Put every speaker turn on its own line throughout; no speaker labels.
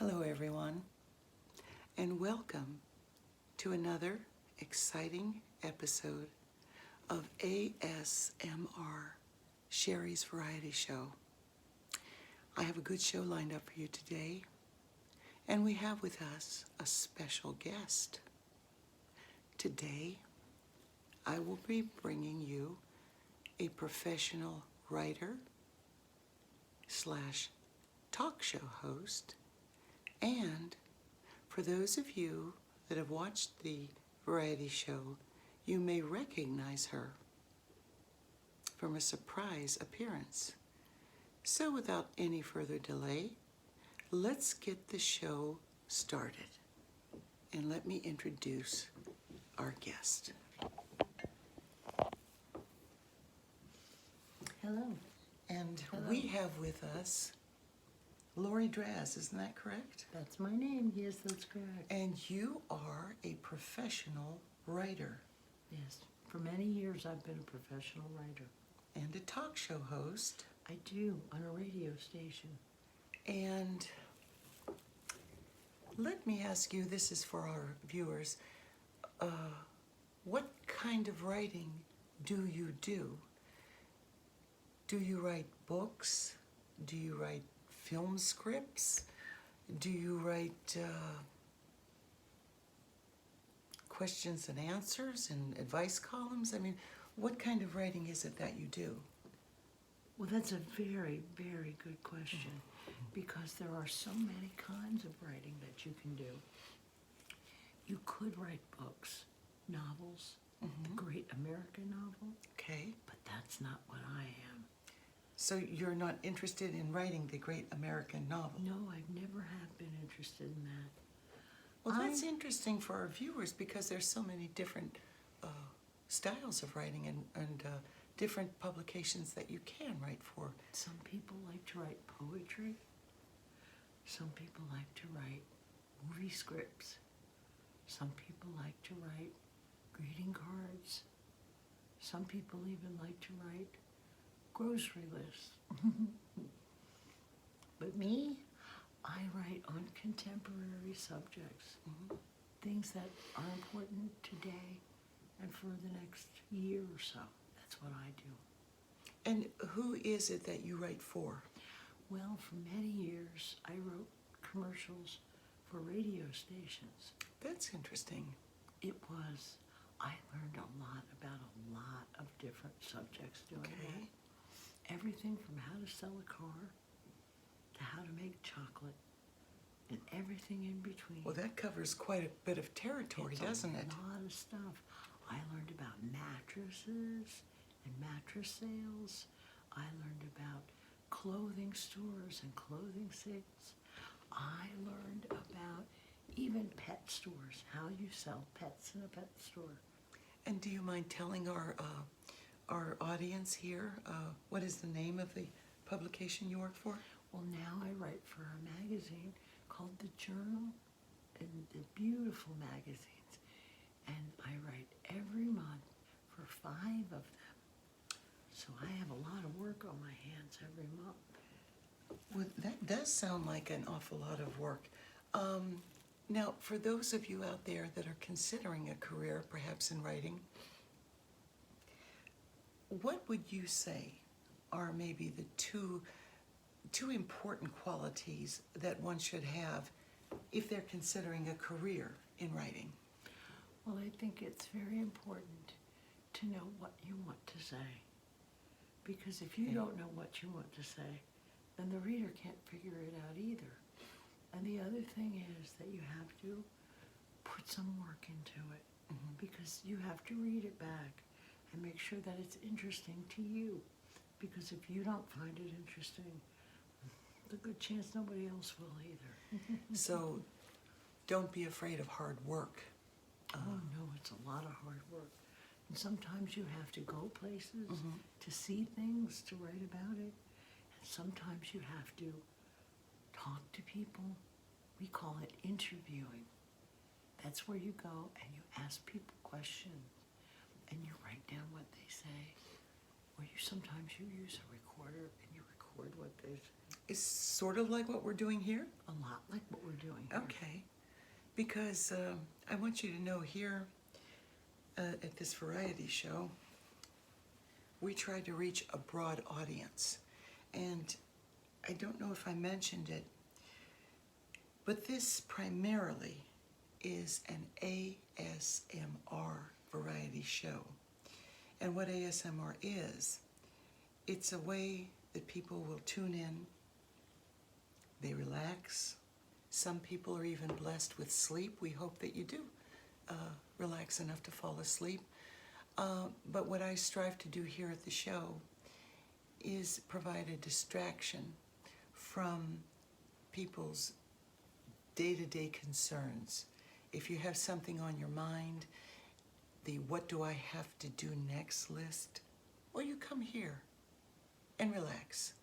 Hello everyone, and welcome to another exciting episode of ASMR, Sherry's Variety Show. I have a good show lined up for you today, and we have with us a special guest. Today, I will be bringing you a professional writer slash talk show host. And for those of you that have watched the variety show, you may recognize her from a surprise appearance. So without any further delay, let's get the show started. And let me introduce our guest.
Hello.
And
Hello.
we have with us Draz, isn't that correct?
That's my name. Yes, that's correct.
And you are a professional writer.
Yes. For many years, I've been a professional writer.
And a talk show host.
I do, on a radio station.
And let me ask you, this is for our viewers, what kind of writing do you do? Do you write books? Do you write film scripts? Do you write questions and answers and advice columns? I mean, what kind of writing is it that you do?
Well, that's a very, very good question, because there are so many kinds of writing that you can do. You could write books, novels, the great American novel,
Okay.
but that's not what I am.
So you're not interested in writing the great American novel?
No, I've never have been interested in that.
Well, that's interesting for our viewers, because there's so many different styles of writing and different publications that you can write for.
Some people like to write poetry. Some people like to write movie scripts. Some people like to write greeting cards. Some people even like to write grocery lists. But me, I write on contemporary subjects, things that are important today and for the next year or so. That's what I do.
And who is it that you write for?
Well, for many years, I wrote commercials for radio stations.
That's interesting.
I learned a lot about a lot of different subjects doing that. Everything from how to sell a car to how to make chocolate and everything in between.
Well, that covers quite a bit of territory, doesn't it?
A lot of stuff. I learned about mattresses and mattress sales. I learned about clothing stores and clothing sales. I learned about even pet stores, how you sell pets in a pet store.
And do you mind telling our audience here what is the name of the publication you work for?
Well, now I write for a magazine called The Journal, and the beautiful magazines. And I write every month for 5 of them. So I have a lot of work on my hands every month.
Well, that does sound like an awful lot of work. Now, for those of you out there that are considering a career, perhaps in writing, what would you say are maybe the two important qualities that one should have if they're considering a career in writing?
Well, I think it's very important to know what you want to say. Because if you don't know what you want to say, then the reader can't figure it out either. And the other thing is that you have to put some work into it, because you have to read it back and make sure that it's interesting to you. Because if you don't find it interesting, there's a good chance nobody else will either.
So don't be afraid of hard work.
Oh no, it's a lot of hard work. And sometimes you have to go places to see things, to write about it. And sometimes you have to talk to people. We call it interviewing. That's where you go and you ask people questions and you write down what they say. Or sometimes you use a recorder and you record what they say.
is sort of like what we're doing here?
A lot like what we're doing here.
Okay. Because I want you to know here at this variety show, we try to reach a broad audience. And I don't know if I mentioned it, but this primarily is an ASMR variety show. And what ASMR is, it's a way that people will tune in, they relax. Some people are even blessed with sleep. We hope that you do relax enough to fall asleep. But what I strive to do here at the show is provide a distraction from people's day-to-day concerns. If you have something on your mind, the what do I have to do next list, well, you come here and relax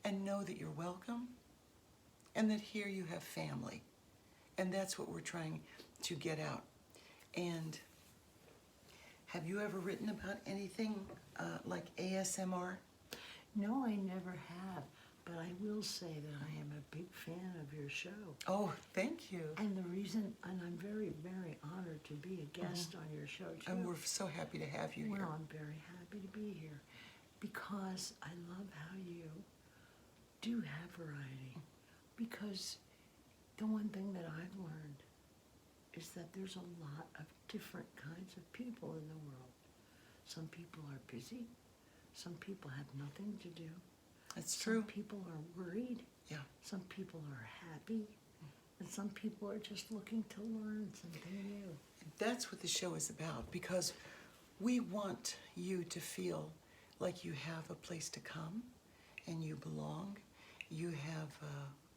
and know that you're welcome and that here you have family. And that's what we're trying to get out. And have you ever written about anything like ASMR?
No, I never have, but I will say that I am a big fan of your show.
Oh, thank you.
And the reason, and I'm very, very honored to be a guest on your show too.
And we're so happy to have you here.
Well, I'm very happy to be here because I love how you do have variety. Because the one thing that I've learned is that there's a lot of different kinds of people in the world. Some people are busy. Some people have nothing to do.
That's true.
Some people are worried.
Yeah.
Some people are happy. And some people are just looking to learn something new.
That's what the show is about, because we want you to feel like you have a place to come and you belong. You have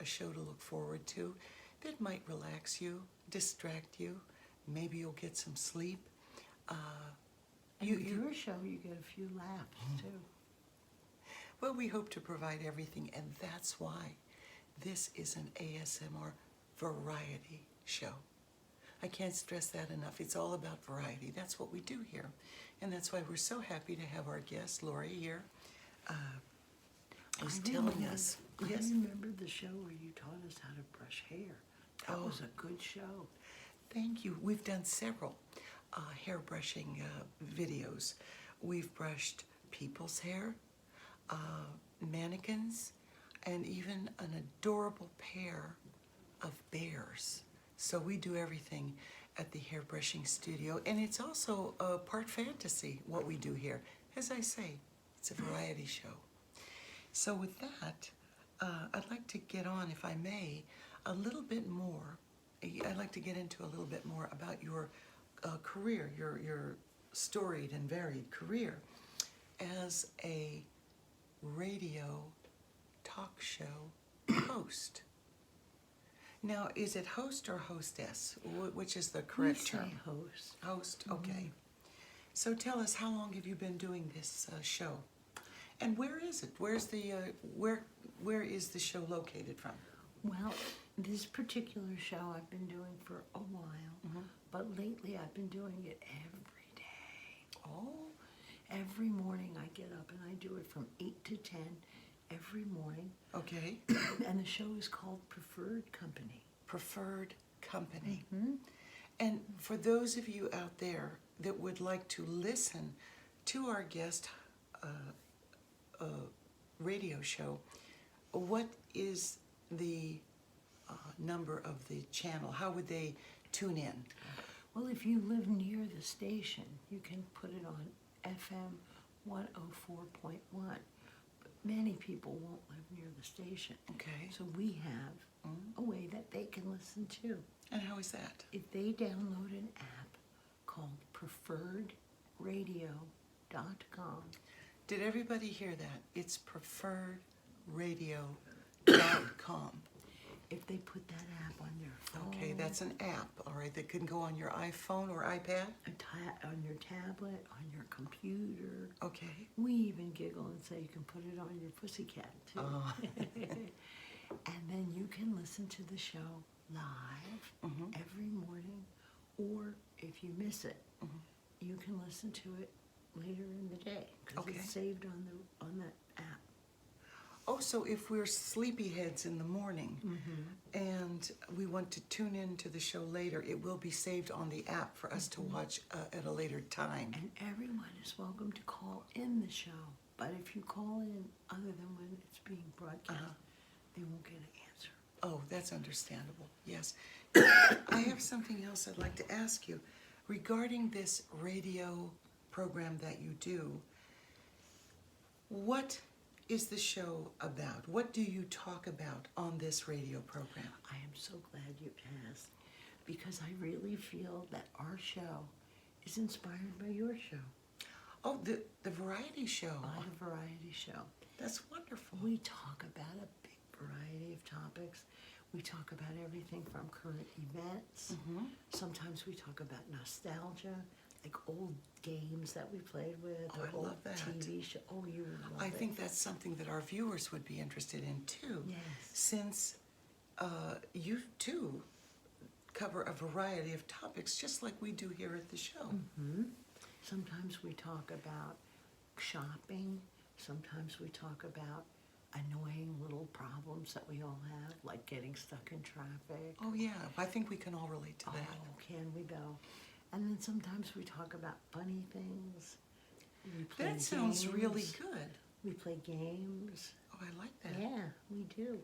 a show to look forward to that might relax you, distract you. Maybe you'll get some sleep.
And with your show, you get a few laughs, too.
Well, we hope to provide everything, and that's why this is an ASMR variety show. I can't stress that enough. It's all about variety. That's what we do here. And that's why we're so happy to have our guest, Lori, here, is telling us.
Yes. I remember the show where you taught us how to brush hair. That was a good show.
Thank you. We've done several hair brushing videos. We've brushed people's hair, mannequins, and even an adorable pair of bears. So we do everything at the hairbrushing studio, and it's also a part fantasy, what we do here. As I say, it's a variety show. So with that, I'd like to get on, if I may, a little bit more. I'd like to get into a little bit more about your career, your storied and varied career as a radio talk show host. Now, is it host or hostess? Which is the correct term?
We say host.
Host, okay. So tell us, how long have you been doing this show? And where is it? Where is the show located from?
Well, this particular show I've been doing for a while, but lately I've been doing it every day.
Oh.
Every morning I get up and I do it from 8 to 10 every morning.
Okay.
And the show is called Preferred Company.
Preferred Company.
Mm-hmm.
And for those of you out there that would like to listen to our guest radio show, what is the number of the channel? How would they tune in?
Well, if you live near the station, you can put it on FM 104.1. But many people won't live near the station.
Okay.
So we have a way that they can listen to.
And how is that?
If they download an app called preferredradio.com.
Did everybody hear that? It's preferredradio.com.
If they put that app on their phone.
Okay, that's an app, all right, that can go on your iPhone or iPad?
On your tablet, on your computer.
Okay.
We even giggle and say you can put it on your pussycat, too.
Oh.
And then you can listen to the show live every morning, or if you miss it, you can listen to it later in the day because
Okay.
it's saved on that app.
Oh, Also, if we're sleepyheads in the morning and we want to tune in to the show later, it will be saved on the app for us to watch at a later time.
And everyone is welcome to call in the show. But if you call in other than when it's being broadcast, they won't get an answer.
Oh, that's understandable, yes. I have something else I'd like to ask you. Regarding this radio program that you do, what is the show about? What do you talk about on this radio program?
I am so glad you asked, because I really feel that our show is inspired by your show.
Oh, the variety show.
By the variety show.
That's wonderful.
We talk about a big variety of topics. We talk about everything from current events. Sometimes we talk about nostalgia, like old games that we played with,
Oh, I
or old
love that.
TV show. Oh, you would love
I
it.
think that's something that our viewers would be interested in too.
Yes.
Since you too cover a variety of topics, just like we do here at the show.
Sometimes we talk about shopping. Sometimes we talk about annoying little problems that we all have, like getting stuck in traffic.
Oh yeah, I think we can all relate to that.
Oh, can we go? And then sometimes we talk about funny things. We play
That sounds really
games.
good.
We play games.
Oh, I like that.
Yeah, we do.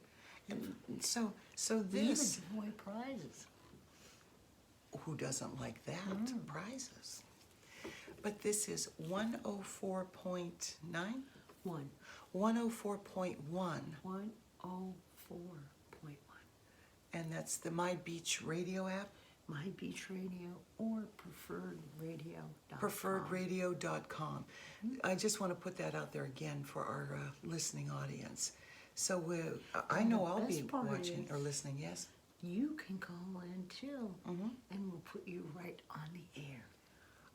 And so
We even
this,
give away prizes.
who doesn't like that? Prizes. But this is 104.9?
One.
104.1,
104.1.
and that's the My Beach Radio app,
My Beach Radio or preferredradio.com.
preferredradio.com. I just want to put that out there again for our listening audience. So I
And
know
the
I'll be
best part
watching
is-
or listening, yes?
You can call in too, and we'll put you right on the air.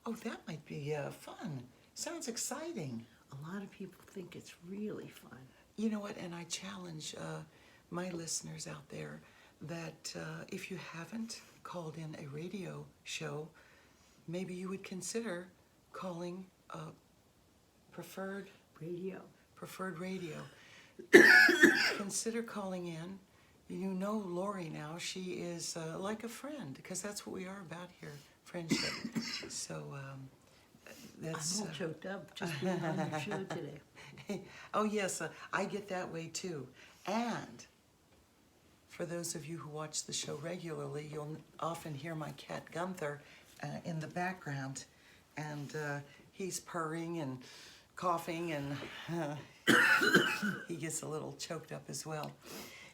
Oh, that might be fun. Sounds exciting.
A lot of people think it's really fun.
You know what, and I challenge my listeners out there that if you haven't called in a radio show, maybe you would consider calling preferred radio. Consider calling in. You know Lori now, she is like a friend, because that's what we are about here, friendship. So that's...
I'm all choked up just being on your show today.
Oh yes, I get that way too. And for those of you who watch the show regularly, you'll often hear my cat Gunther in the background, and he's purring and coughing, and he gets a little choked up as well.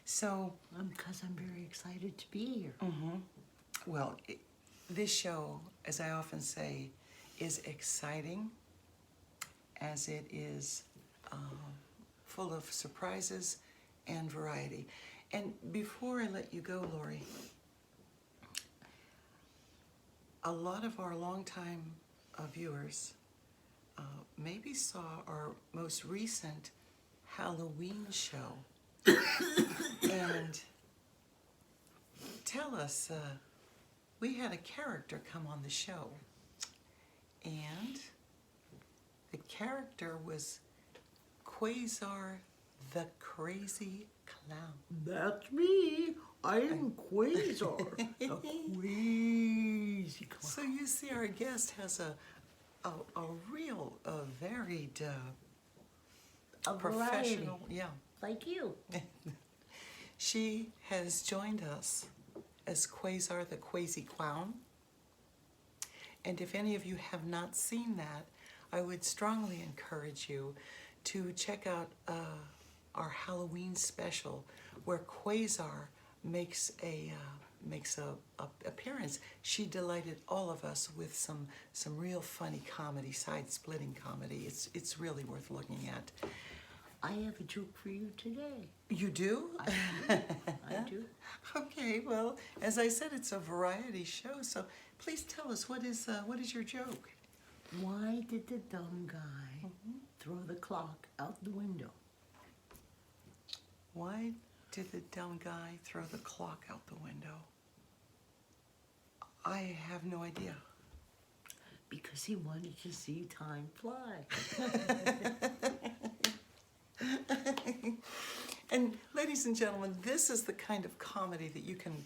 So,
Because I'm very excited to be here.
well, this show, as I often say, is exciting as it is full of surprises and variety. And before I let you go, Lori, a lot of our longtime viewers maybe saw our most recent Halloween show. And tell us, we had a character come on the show, and the character was Quasar the Crazy Clown.
That's me. I am Quasar, the crazy clown.
So you see, our guest has a real, varied,
A
professional,
variety,
yeah.
like you.
She has joined us as Quasar the Crazy Clown. And if any of you have not seen that, I would strongly encourage you to check out our Halloween special, where Quasar makes a appearance. She delighted all of us with some real funny comedy, side-splitting comedy. It's really worth looking at.
I have a joke for you today.
You do?
I do.
Okay, well, as I said, it's a variety show, so please tell us, what is your joke?
Why did the dumb guy throw the clock out the window?
Why did the dumb guy throw the clock out the window? I have no idea.
Because he wanted to see time fly.
And ladies and gentlemen, this is the kind of comedy that you can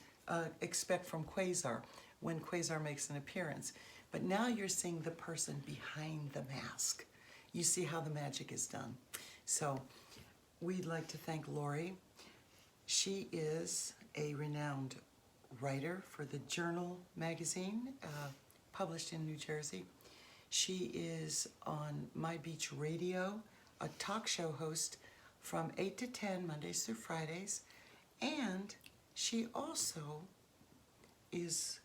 expect from Quasar when Quasar makes an appearance. But now you're seeing the person behind the mask. You see how the magic is done. So we'd like to thank Lori. She is a renowned writer for the Journal magazine, published in New Jersey. She is on My Beach Radio, a talk show host from 8 to 10, Mondays through Fridays. And she also is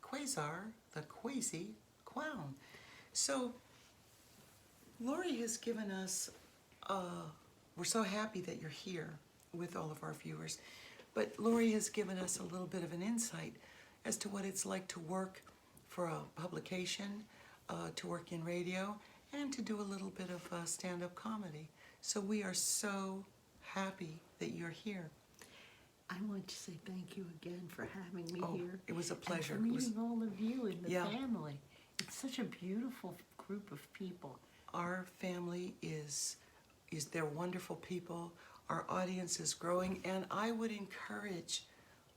Quasar, the Quasi Clown. So Lori has given us, we're so happy that you're here with all of our viewers, but Lori has given us a little bit of an insight as to what it's like to work for a publication, to work in radio, and to do a little bit of stand-up comedy. So we are so happy that you're here.
I want to say thank you again for having me here.
It was a pleasure.
And for meeting all of you in the
Yeah.
family. It's such a beautiful group of people.
Our family is they're wonderful people. Our audience is growing, and I would encourage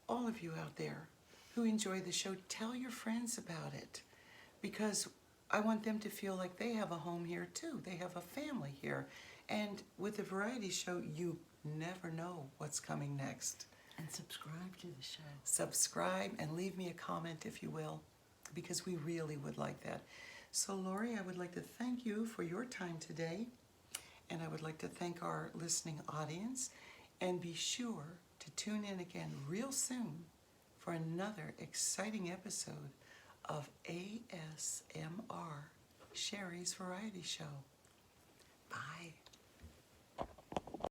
all of you out there who enjoy the show, tell your friends about it, because I want them to feel like they have a home here too. They have a family here. And with a variety show, you never know what's coming next.
And subscribe to the show.
Subscribe and leave me a comment if you will, because we really would like that. So Lori, I would like to thank you for your time today, and I would like to thank our listening audience, and be sure to tune in again real soon for another exciting episode of ASMR, Sherry's Variety Show. Bye.